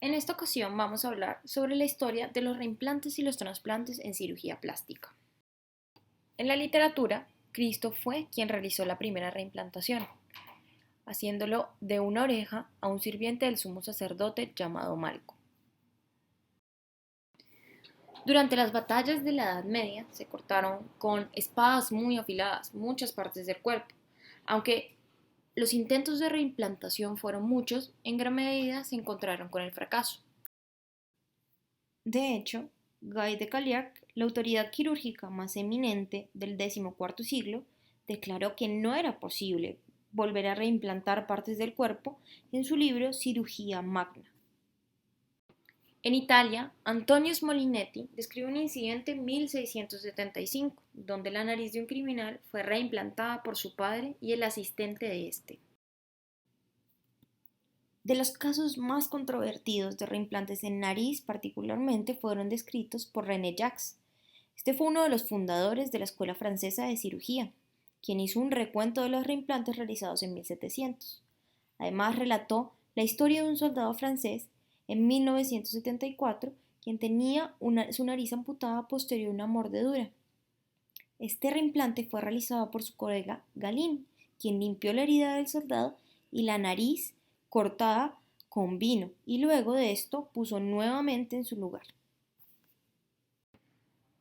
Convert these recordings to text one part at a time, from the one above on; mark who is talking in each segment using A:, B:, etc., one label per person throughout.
A: En esta ocasión vamos a hablar sobre la historia de los reimplantes y los trasplantes en cirugía plástica. En la literatura, Cristo fue quien realizó la primera reimplantación, haciéndolo de una oreja a un sirviente del sumo sacerdote llamado Malco. Durante las batallas de la Edad Media se cortaron con espadas muy afiladas muchas partes del cuerpo. Aunque los intentos de reimplantación fueron muchos, en gran medida se encontraron con el fracaso. De hecho, Guy de Caliac, la autoridad quirúrgica más eminente del XIV siglo, declaró que no era posible volver a reimplantar partes del cuerpo en su libro Cirugía Magna. En Italia, Antonio Smolinetti describe un incidente en 1675, donde la nariz de un criminal fue reimplantada por su padre y el asistente de este. De los casos más controvertidos de reimplantes en nariz particularmente fueron descritos por René Jacques. Este fue uno de los fundadores de la Escuela Francesa de Cirugía, quien hizo un recuento de los reimplantes realizados en 1700. Además relató la historia de un soldado francés en 1974 quien tenía su nariz amputada posterior a una mordedura. Este reimplante fue realizado por su colega Galin, quien limpió la herida del soldado y la nariz cortada con vino y luego de esto puso nuevamente en su lugar.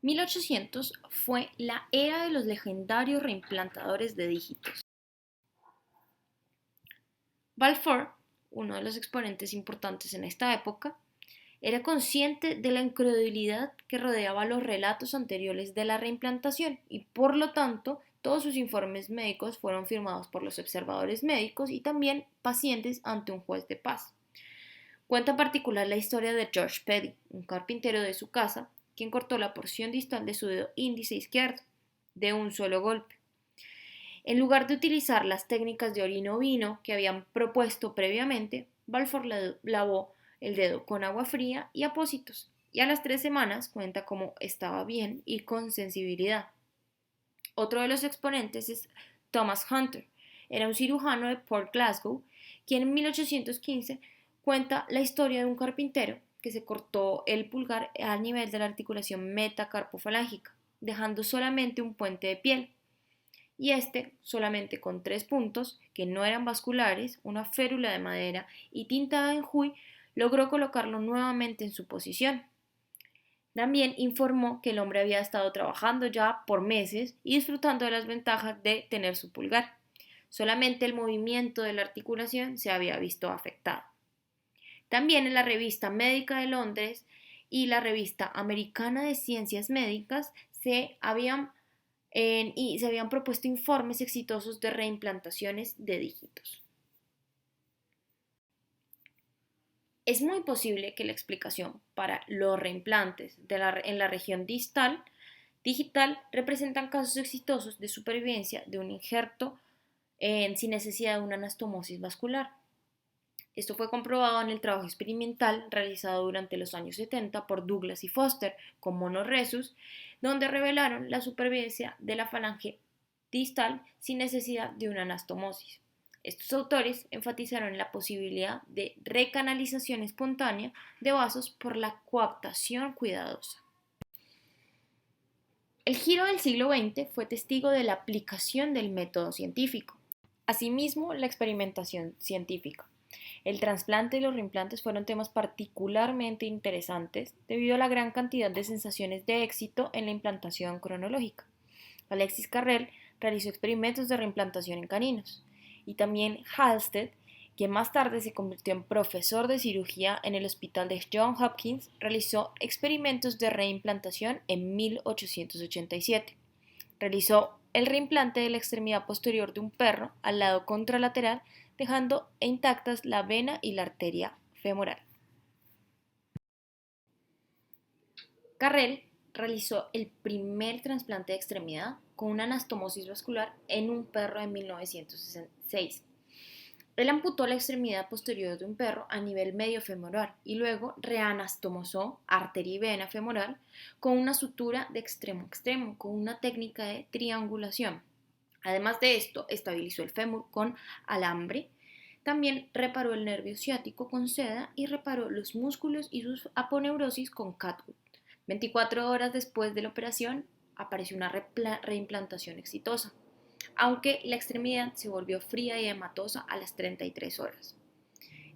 A: 1800 fue la era de los legendarios reimplantadores de dígitos. Balfour, uno de los exponentes importantes en esta época, era consciente de la incredulidad que rodeaba los relatos anteriores de la reimplantación y por lo tanto todos sus informes médicos fueron firmados por los observadores médicos y también pacientes ante un juez de paz. Cuenta en particular la historia de George Petty, un carpintero de su casa, quien cortó la porción distal de su dedo índice izquierdo de un solo golpe. En lugar de utilizar las técnicas de orina ovino que habían propuesto previamente, Balfour lavó el dedo con agua fría y apósitos, y a las 3 semanas cuenta cómo estaba bien y con sensibilidad. Otro de los exponentes es Thomas Hunter. Era un cirujano de Port Glasgow, quien en 1815 cuenta la historia de un carpintero que se cortó el pulgar al nivel de la articulación metacarpofalángica, dejando solamente un puente de piel, y este solamente con 3 puntos que no eran vasculares, una férula de madera y tinta de enjuy, logró colocarlo nuevamente en su posición. También informó que el hombre había estado trabajando ya por meses y disfrutando de las ventajas de tener su pulgar. Solamente el movimiento de la articulación se había visto afectado. También en la revista Médica de Londres y la revista Americana de Ciencias Médicas se habían propuesto informes exitosos de reimplantaciones de dígitos. Es muy posible que la explicación para los reimplantes en la región digital representan casos exitosos de supervivencia de un injerto sin necesidad de una anastomosis vascular. Esto fue comprobado en el trabajo experimental realizado durante los años 70 por Douglas y Foster con monorhesus, donde revelaron la supervivencia de la falange distal sin necesidad de una anastomosis. Estos autores enfatizaron la posibilidad de recanalización espontánea de vasos por la coaptación cuidadosa. El giro del siglo XX fue testigo de la aplicación del método científico. Asimismo, la experimentación científica. El trasplante y los reimplantes fueron temas particularmente interesantes debido a la gran cantidad de sensaciones de éxito en la implantación cronológica. Alexis Carrel realizó experimentos de reimplantación en caninos y también Halsted, quien más tarde se convirtió en profesor de cirugía en el hospital de Johns Hopkins, realizó experimentos de reimplantación en 1887. Realizó el reimplante de la extremidad posterior de un perro al lado contralateral, dejando intactas la vena y la arteria femoral. Carrel realizó el primer trasplante de extremidad con una anastomosis vascular en un perro en 1906. Él amputó la extremidad posterior de un perro a nivel medio femoral y luego reanastomosó arteria y vena femoral con una sutura de extremo a extremo con una técnica de triangulación. Además de esto, estabilizó el fémur con alambre También reparó el nervio ciático con seda y reparó los músculos y sus aponeurosis con catgut. 24 horas después de la operación apareció una reimplantación exitosa, aunque la extremidad se volvió fría y hematosa a las 33 horas.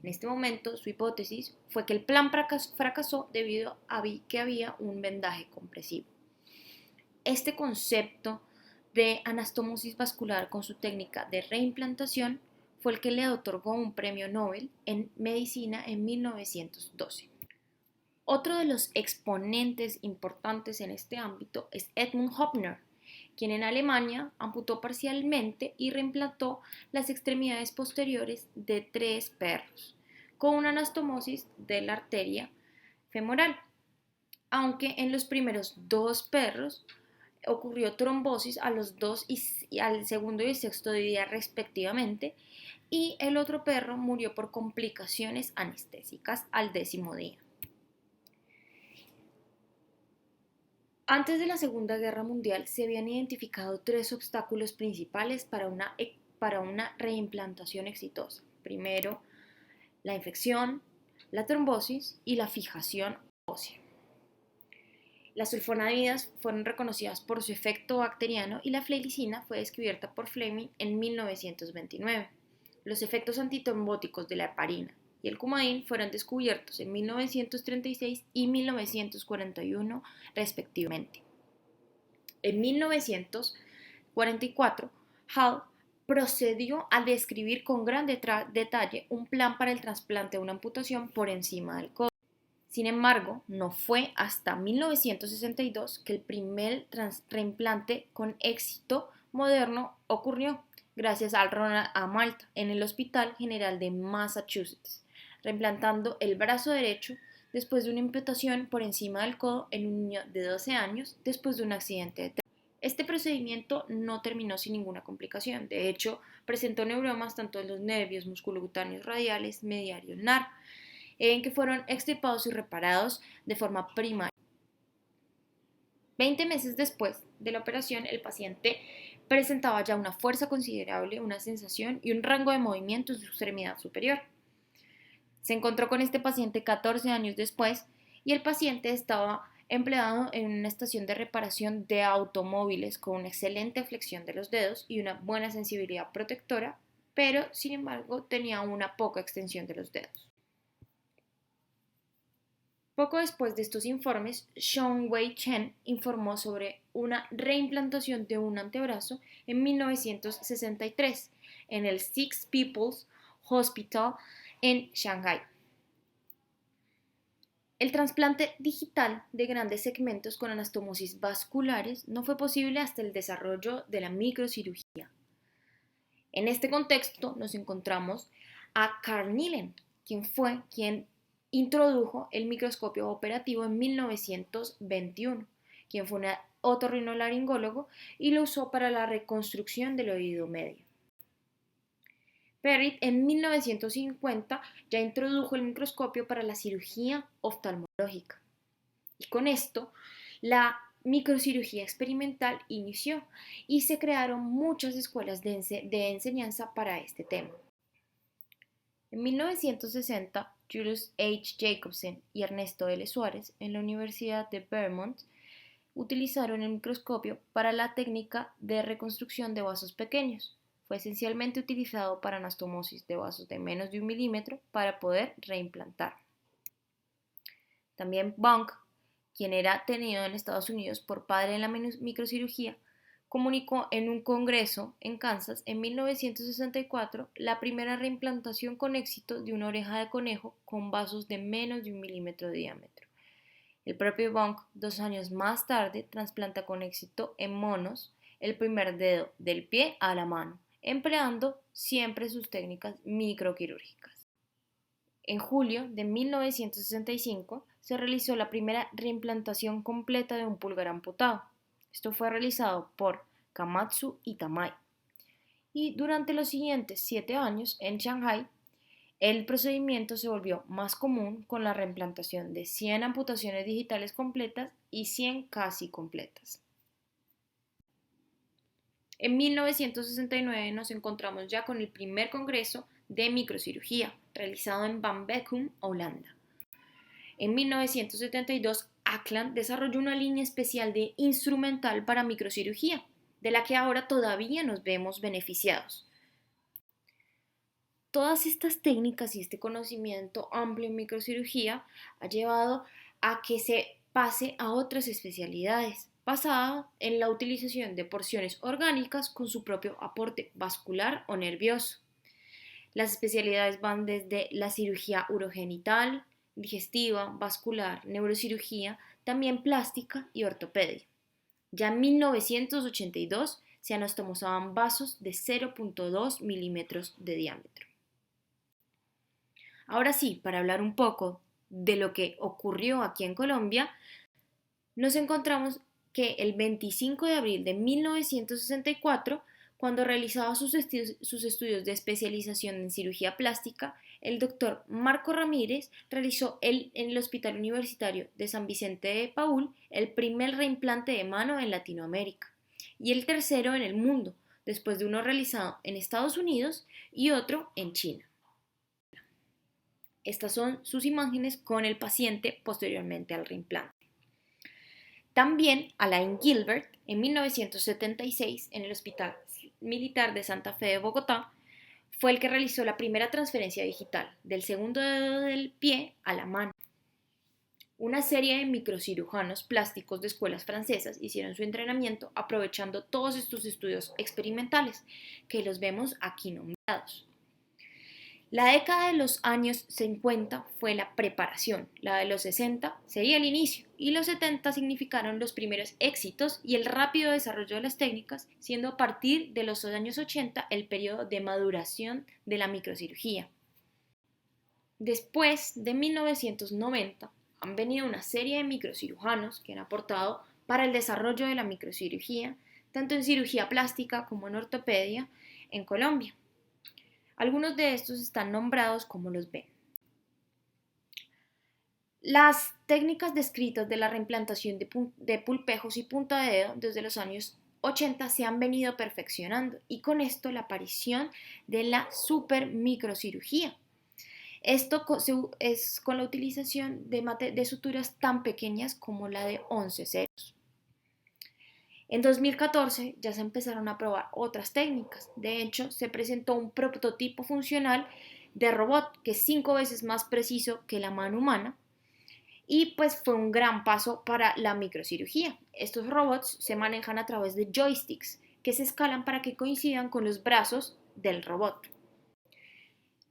A: En este momento, su hipótesis fue que el plan fracasó debido a que había un vendaje compresivo. Este concepto de anastomosis vascular con su técnica de reimplantación fue el que le otorgó un premio Nobel en medicina en 1912. Otro de los exponentes importantes en este ámbito es Edmund Hopner, quien en Alemania amputó parcialmente y reimplantó las extremidades posteriores de 3 perros con una anastomosis de la arteria femoral, aunque en los primeros 2 perros ocurrió trombosis a los 2 y al segundo y sexto día respectivamente, y el otro perro murió por complicaciones anestésicas al 10º día. Antes de la Segunda Guerra Mundial se habían identificado 3 obstáculos principales para una reimplantación exitosa. Primero, la infección, la trombosis y la fijación ósea. Las sulfonamidas fueron reconocidas por su efecto bacteriano y la flelicina fue descubierta por Fleming en 1929. Los efectos antitrombóticos de la heparina y el Coumadin fueron descubiertos en 1936 y 1941 respectivamente. En 1944, Hall procedió a describir con gran detalle un plan para el trasplante de una amputación por encima del codo. Sin embargo, no fue hasta 1962 que el primer reimplante con éxito moderno ocurrió, gracias al Ronald A. Malta, en el Hospital General de Massachusetts, reimplantando el brazo derecho después de una amputación por encima del codo en un niño de 12 años después de un accidente de tren. Este procedimiento no terminó sin ninguna complicación. De hecho, presentó neuromas tanto en los nervios musculocutáneos radiales, medial y ulnar, en que fueron extirpados y reparados de forma primaria. 20 meses después de la operación, el paciente presentaba ya una fuerza considerable, una sensación y un rango de movimiento en su extremidad superior. Se encontró con este paciente 14 años después y el paciente estaba empleado en una estación de reparación de automóviles con una excelente flexión de los dedos y una buena sensibilidad protectora, pero sin embargo tenía una poca extensión de los dedos. Poco después de estos informes, Sean-Wei Chen informó sobre una reimplantación de un antebrazo en 1963 en el Six People's Hospital en Shanghái. El trasplante digital de grandes segmentos con anastomosis vasculares no fue posible hasta el desarrollo de la microcirugía. En este contexto nos encontramos a Carl Nielen, quien introdujo el microscopio operativo en 1921, quien fue un otorrinolaringólogo y lo usó para la reconstrucción del oído medio. Perrit en 1950 ya introdujo el microscopio para la cirugía oftalmológica. Y con esto, la microcirugía experimental inició y se crearon muchas escuelas de enseñanza para este tema. En 1960, Julius H. Jacobsen y Ernesto L. Suárez en la Universidad de Vermont utilizaron el microscopio para la técnica de reconstrucción de vasos pequeños. Fue esencialmente utilizado para anastomosis de vasos de menos de 1 milímetro para poder reimplantar. También Bunk, quien era tenido en Estados Unidos por padre en la microcirugía, comunicó en un congreso en Kansas en 1964 la primera reimplantación con éxito de una oreja de conejo con vasos de menos de 1 milímetro de diámetro. El propio Bunk, 2 años más tarde, trasplanta con éxito en monos el primer dedo del pie a la mano, empleando siempre sus técnicas microquirúrgicas. En julio de 1965 se realizó la primera reimplantación completa de un pulgar amputado. Esto fue realizado por Kamatsu y Tamai. Y durante los siguientes 7 años en Shanghái, el procedimiento se volvió más común con la reimplantación de 100 amputaciones digitales completas y 100 casi completas. En 1969 nos encontramos ya con el primer congreso de Microcirugía, realizado en Van Beckum, Holanda. En 1972, Ackland desarrolló una línea especial de instrumental para microcirugía, de la que ahora todavía nos vemos beneficiados. Todas estas técnicas y este conocimiento amplio en microcirugía ha llevado a que se pase a otras especialidades, basada en la utilización de porciones orgánicas con su propio aporte vascular o nervioso. Las especialidades van desde la cirugía urogenital, digestiva, vascular, neurocirugía, también plástica y ortopedia. Ya en 1982 se anastomosaban vasos de 0.2 milímetros de diámetro. Ahora sí, para hablar un poco de lo que ocurrió aquí en Colombia, nos encontramos que el 25 de abril de 1964, cuando realizaba sus estudios de especialización en cirugía plástica, el doctor Marco Ramírez realizó en el Hospital Universitario de San Vicente de Paúl el primer reimplante de mano en Latinoamérica y el tercero en el mundo, después de uno realizado en Estados Unidos y otro en China. Estas son sus imágenes con el paciente posteriormente al reimplante. También Alain Gilbert, en 1976, en el Hospital Militar de Santa Fe de Bogotá, fue el que realizó la primera transferencia digital del segundo dedo del pie a la mano. Una serie de microcirujanos plásticos de escuelas francesas hicieron su entrenamiento aprovechando todos estos estudios experimentales, que los vemos aquí nombrados. La década de los años 50 fue la preparación, la de los 60 sería el inicio y los 70 significaron los primeros éxitos y el rápido desarrollo de las técnicas, siendo a partir de los años 80 el periodo de maduración de la microcirugía. Después de 1990 han venido una serie de microcirujanos que han aportado para el desarrollo de la microcirugía, tanto en cirugía plástica como en ortopedia en Colombia. Algunos de estos están nombrados como los ven. Las técnicas descritas de la reimplantación de pulpejos y punta de dedo desde los años 80 se han venido perfeccionando y con esto la aparición de la supermicrocirugía. Esto es con la utilización de suturas tan pequeñas como la de 11 ceros. En 2014 ya se empezaron a probar otras técnicas. De hecho, se presentó un prototipo funcional de robot que es 5 veces más preciso que la mano humana y pues fue un gran paso para la microcirugía. Estos robots se manejan a través de joysticks que se escalan para que coincidan con los brazos del robot.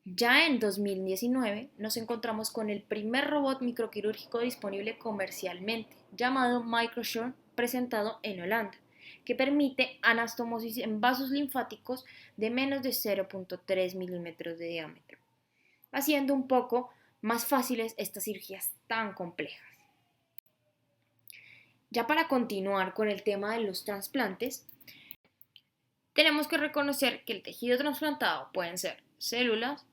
A: Ya en 2019 nos encontramos con el primer robot microquirúrgico disponible comercialmente, llamado MicroSure, presentado en Holanda, que permite anastomosis en vasos linfáticos de menos de 0.3 milímetros de diámetro, haciendo un poco más fáciles estas cirugías tan complejas. Ya para continuar con el tema de los trasplantes, tenemos que reconocer que el tejido trasplantado pueden ser células,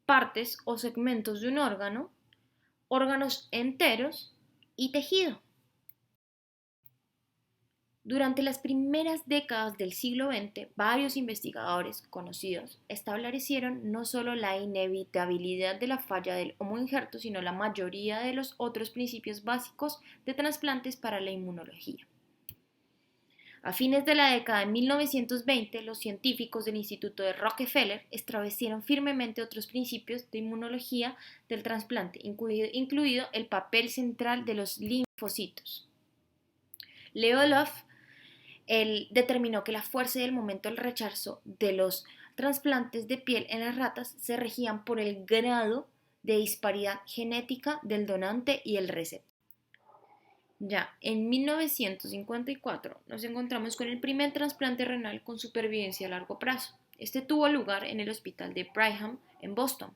A: partes o segmentos de un órgano, órganos enteros y tejido. Durante las primeras décadas del siglo XX, varios investigadores conocidos establecieron no solo la inevitabilidad de la falla del homoinjerto, sino la mayoría de los otros principios básicos de trasplantes para la inmunología. A fines de la década de 1920, los científicos del Instituto de Rockefeller establecieron firmemente otros principios de inmunología del trasplante, incluido el papel central de los linfocitos. Leo Love determinó que la fuerza y el momento del rechazo de los trasplantes de piel en las ratas se regían por el grado de disparidad genética del donante y el receptor. Ya en 1954 nos encontramos con el primer trasplante renal con supervivencia a largo plazo. Este tuvo lugar en el hospital de Brigham en Boston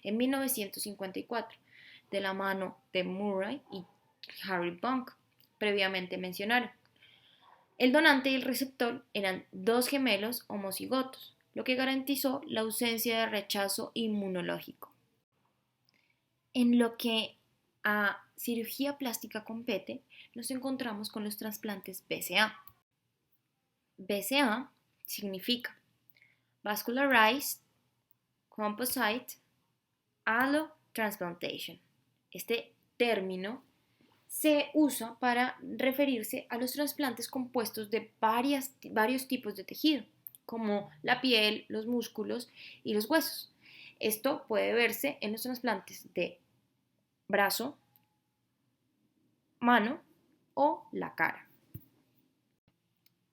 A: en 1954, de la mano de Murray y Harry Bunk, previamente mencionaron. El donante y el receptor eran dos gemelos homocigotos, lo que garantizó la ausencia de rechazo inmunológico. En lo que a cirugía plástica compete, nos encontramos con los trasplantes BCA. BCA significa Vascularized composite allotransplantation. Este término se usa para referirse a los trasplantes compuestos de varios tipos de tejido, como la piel, los músculos y los huesos. Esto puede verse en los trasplantes de brazo, mano o la cara.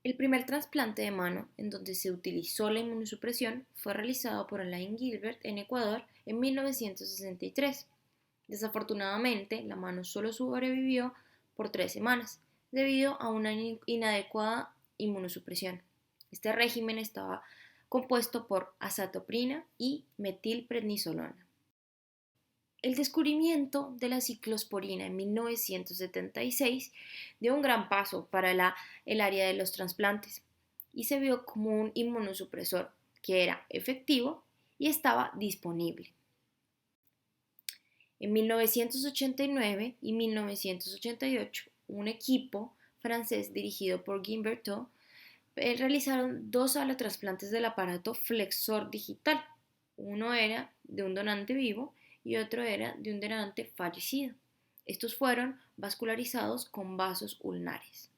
A: El primer trasplante de mano en donde se utilizó la inmunosupresión fue realizado por Alain Gilbert en Ecuador en 1963. Desafortunadamente, la mano solo sobrevivió por 3 semanas debido a una inadecuada inmunosupresión. Este régimen estaba compuesto por azatoprina y metilprednisolona. El descubrimiento de la ciclosporina en 1976 dio un gran paso para el área de los trasplantes y se vio como un inmunosupresor que era efectivo y estaba disponible. En 1989 y 1988, un equipo francés dirigido por Guy Berthaud realizaron 2 alotrasplantes del aparato flexor digital. Uno era de un donante vivo y otro era de un donante fallecido. Estos fueron vascularizados con vasos ulnares.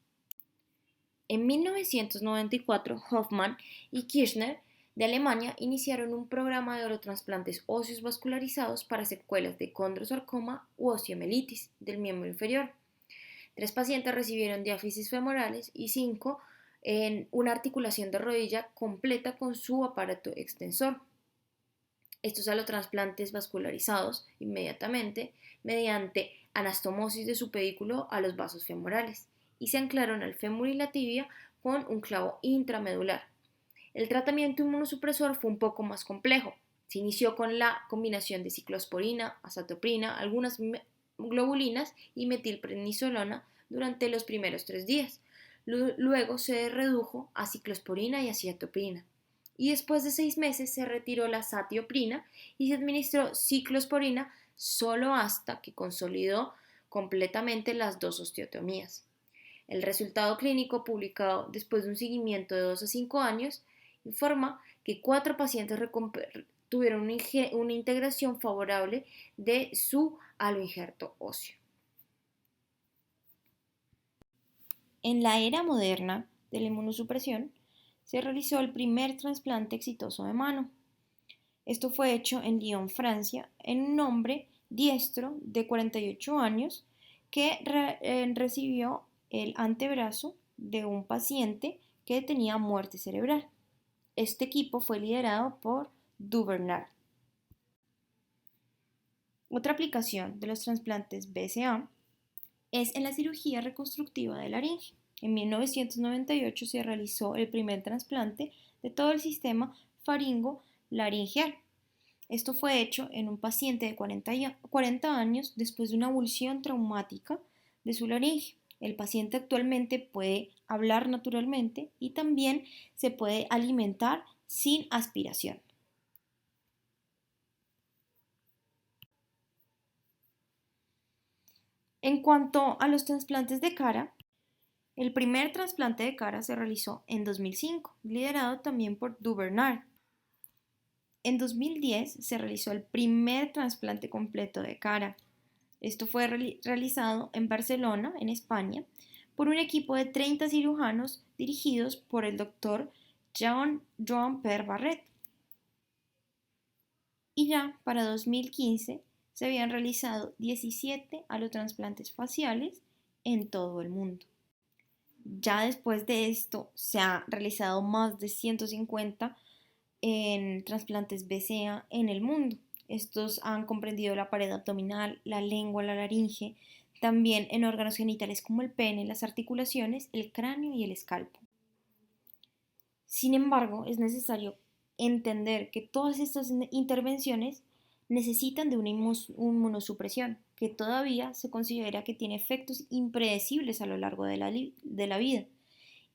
A: En 1994, Hoffmann y Kirchner de Alemania iniciaron un programa de orotrasplantes óseos vascularizados para secuelas de condrosarcoma u osteomielitis del miembro inferior. 3 pacientes recibieron diáfisis femorales y 5 en una articulación de rodilla completa con su aparato extensor. Estos alotrasplantes vascularizados inmediatamente mediante anastomosis de su pedículo a los vasos femorales y se anclaron al fémur y la tibia con un clavo intramedular. El tratamiento inmunosupresor fue un poco más complejo. Se inició con la combinación de ciclosporina, azatoprina, algunas globulinas y metilprednisolona durante los primeros 3 días. Luego se redujo a ciclosporina y azatoprina. Y después de 6 meses se retiró la azatioprina y se administró ciclosporina solo hasta que consolidó completamente las 2 osteotomías. El resultado clínico publicado después de un seguimiento de 2 a 5 años informa que 4 pacientes tuvieron una integración favorable de su aloinjerto óseo. En la era moderna de la inmunosupresión, se realizó el primer trasplante exitoso de mano. Esto fue hecho en Lyon, Francia, en un hombre diestro de 48 años que recibió el antebrazo de un paciente que tenía muerte cerebral. Este equipo fue liderado por Duvernay. Otra aplicación de los trasplantes BCA es en la cirugía reconstructiva de laringe. En 1998 se realizó el primer trasplante de todo el sistema faringo-laringeal. Esto fue hecho en un paciente de 40 años después de una avulsión traumática de su laringe. El paciente actualmente puede hablar naturalmente y también se puede alimentar sin aspiración. En cuanto a los trasplantes de cara, el primer trasplante de cara se realizó en 2005, liderado también por Duvernay. En 2010 se realizó el primer trasplante completo de cara. Esto fue realizado en Barcelona, en España, por un equipo de 30 cirujanos dirigidos por el doctor Joan Pierre Barret. Y ya para 2015 se habían realizado 17 alotrasplantes faciales en todo el mundo. Ya después de esto se ha realizado más de 150 en trasplantes BCA en el mundo. Estos han comprendido la pared abdominal, la lengua, la laringe, también en órganos genitales como el pene, las articulaciones, el cráneo y el escalpo. Sin embargo, es necesario entender que todas estas intervenciones necesitan de una inmunosupresión que todavía se considera que tiene efectos impredecibles a lo largo de la vida.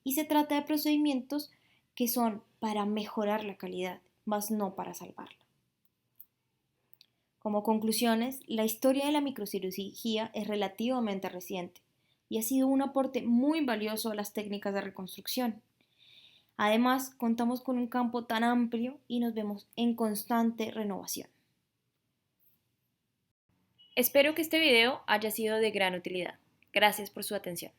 A: Y se trata de procedimientos que son para mejorar la calidad, más no para salvarla. Como conclusiones, la historia de la microcirugía es relativamente reciente y ha sido un aporte muy valioso a las técnicas de reconstrucción. Además, contamos con un campo tan amplio y nos vemos en constante renovación. Espero que este video haya sido de gran utilidad. Gracias por su atención.